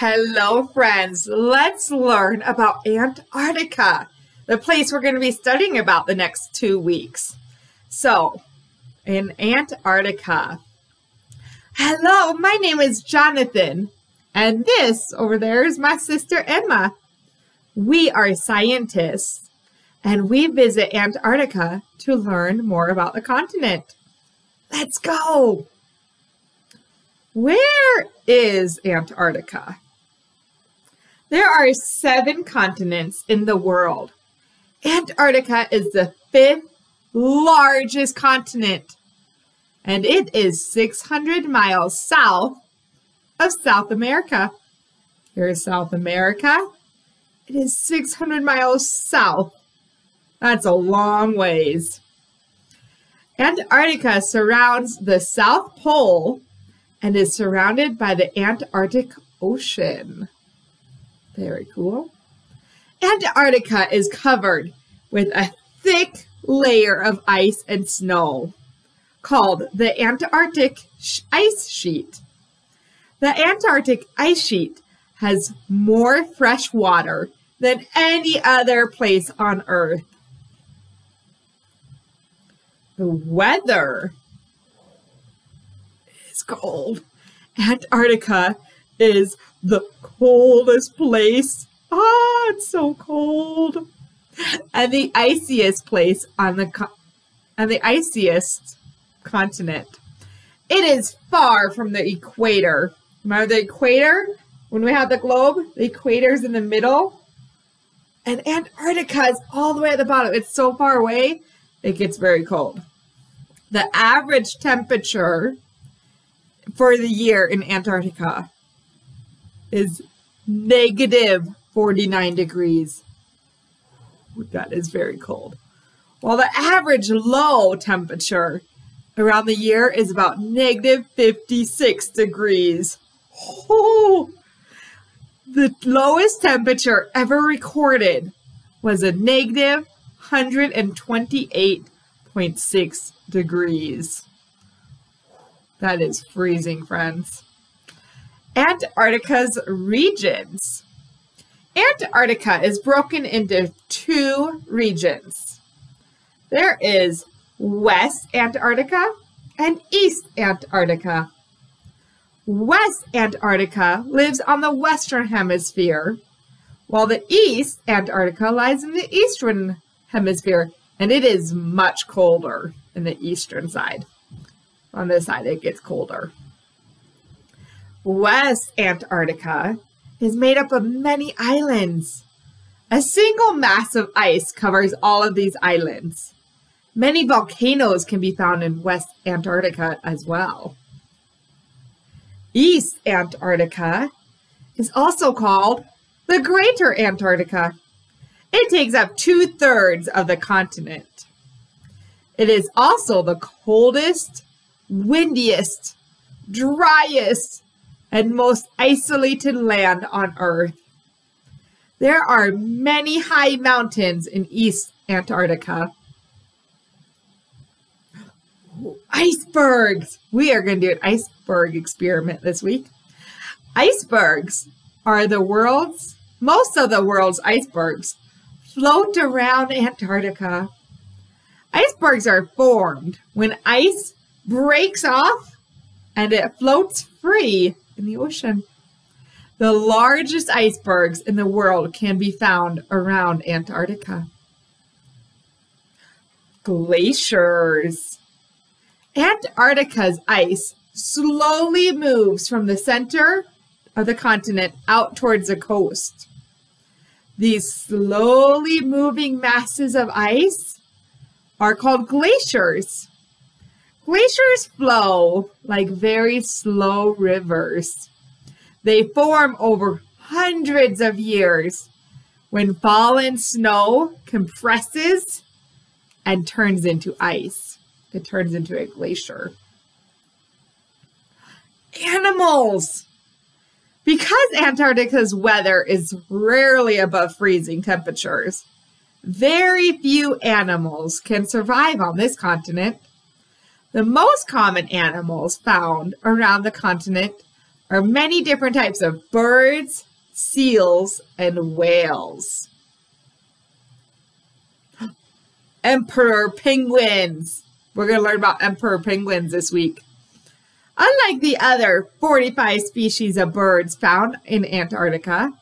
Hello, friends. Let's learn about Antarctica, the place we're going to be studying about the next 2 weeks. So, in Antarctica. Hello, my name is Jonathan, and this over there is my sister Emma. We are scientists, and we visit Antarctica to learn more about the continent. Let's go! Where is Antarctica? There are 7 continents in the world. Antarctica is the 5th largest continent, and it is 600 miles south of South America. Here's South America. It is 600 miles south. That's a long ways. Antarctica surrounds the South Pole and is surrounded by the Antarctic Ocean. Very cool. Antarctica is covered with a thick layer of ice and snow called the Antarctic Ice Sheet. The Antarctic Ice Sheet has more fresh water than any other place on Earth. The weather is cold. Antarctica is the coldest place. It's so cold. And the iciest place on the iciest continent. It is far from the equator. Remember the equator? When we have the globe, the equator's in the middle. And Antarctica is all the way at the bottom. It's so far away, it gets very cold. The average temperature for the year in Antarctica is negative 49 degrees. That is very cold. While the average low temperature around the year is about negative 56 degrees. Oh, the lowest temperature ever recorded was a negative 128.6 degrees. That is freezing, friends. Antarctica's regions. Antarctica is broken into 2 regions. There is West Antarctica and East Antarctica. West Antarctica lives on the Western Hemisphere, while the East Antarctica lies in the Eastern Hemisphere, and it is much colder in the eastern side. On this side, it gets colder. West Antarctica is made up of many islands. A single mass of ice covers all of these islands. Many volcanoes can be found in West Antarctica as well. East Antarctica is also called the Greater Antarctica. It takes up 2/3 of the continent. It is also the coldest, windiest, driest, and most isolated land on Earth. There are many high mountains in East Antarctica. Icebergs! We are going to do an iceberg experiment this week. Icebergs are most of the world's icebergs float around Antarctica. Icebergs are formed when ice breaks off and it floats free in the ocean. The largest icebergs in the world can be found around Antarctica. Glaciers. Antarctica's ice slowly moves from the center of the continent out towards the coast. These slowly moving masses of ice are called glaciers. Glaciers flow like very slow rivers. They form over hundreds of years when fallen snow compresses and turns into ice. It turns into a glacier. Animals! Because Antarctica's weather is rarely above freezing temperatures, very few animals can survive on this continent. The most common animals found around the continent are many different types of birds, seals, and whales. Emperor penguins. We're going to learn about emperor penguins this week. Unlike the other 45 species of birds found in Antarctica,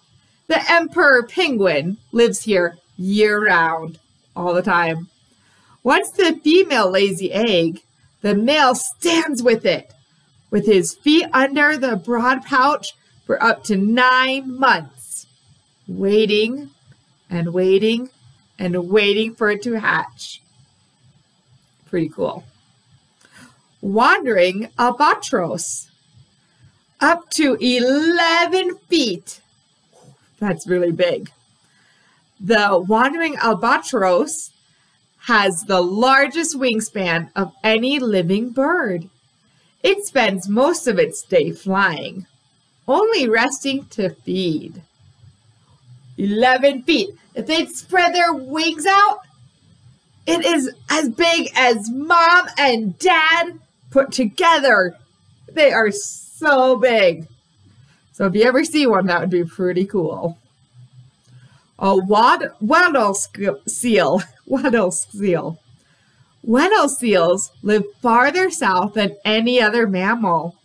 the emperor penguin lives here year-round, all the time. Once the female lays the egg, the male stands with it, with his feet under the broad pouch for up to 9 months, waiting and waiting and waiting for it to hatch. Pretty cool. Wandering albatros, up to 11 feet. That's really big. The wandering albatros has the largest wingspan of any living bird. It spends most of its day flying, only resting to feed. 11 feet. If they spread their wings out, it is as big as mom and dad put together. They are so big. So if you ever see one, that would be pretty cool. A wattle seal. Wattle seal. Wattle seals live farther south than any other mammal.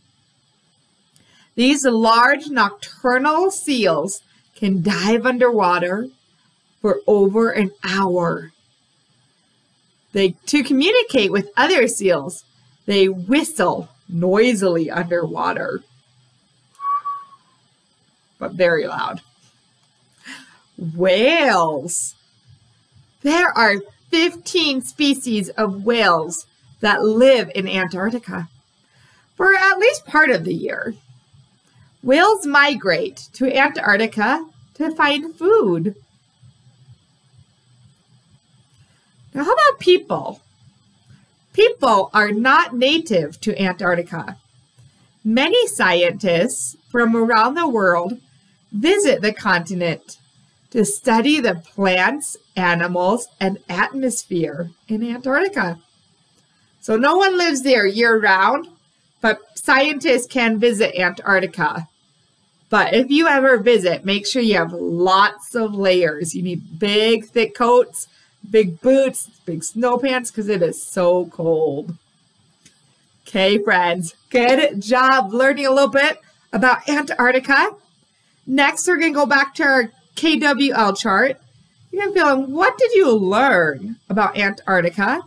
These large nocturnal seals can dive underwater for over an hour. To communicate with other seals, they whistle noisily underwater, but very loud. Whales. There are 15 species of whales that live in Antarctica for at least part of the year. Whales migrate to Antarctica to find food. Now, how about people? People are not native to Antarctica. Many scientists from around the world visit the continent to study the plants, animals, and atmosphere in Antarctica. So no one lives there year-round, but scientists can visit Antarctica. But if you ever visit, make sure you have lots of layers. You need big, thick coats, big boots, big snow pants, because it is so cold. Okay, friends, good job learning a little bit about Antarctica. Next, we're going to go back to our KWL chart. You're going to feel, what did you learn about Antarctica?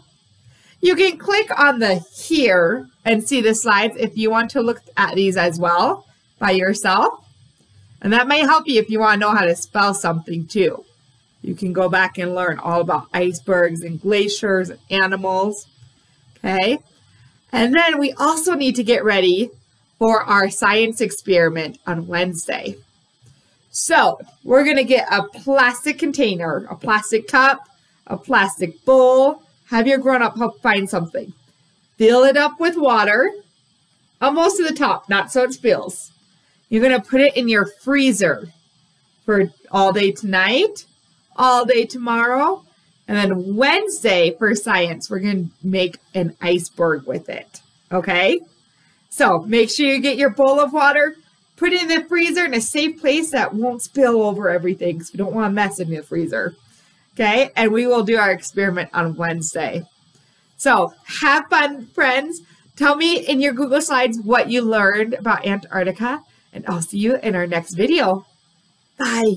You can click on the here and see the slides if you want to look at these as well by yourself. And that might help you if you want to know how to spell something too. You can go back and learn all about icebergs and glaciers and animals. Okay. And then we also need to get ready for our science experiment on Wednesday. So we're going to get a plastic container, a plastic cup, a plastic bowl. Have your grown-up help find something. Fill it up with water, almost to the top, not so it spills. You're going to put it in your freezer for all day tonight, all day tomorrow, and then Wednesday for science, we're going to make an iceberg with it, okay? So make sure you get your bowl of water, put it in the freezer in a safe place that won't spill over everything because we don't want to mess in the freezer, okay? And we will do our experiment on Wednesday. So have fun, friends. Tell me in your Google Slides what you learned about Antarctica, and I'll see you in our next video. Bye.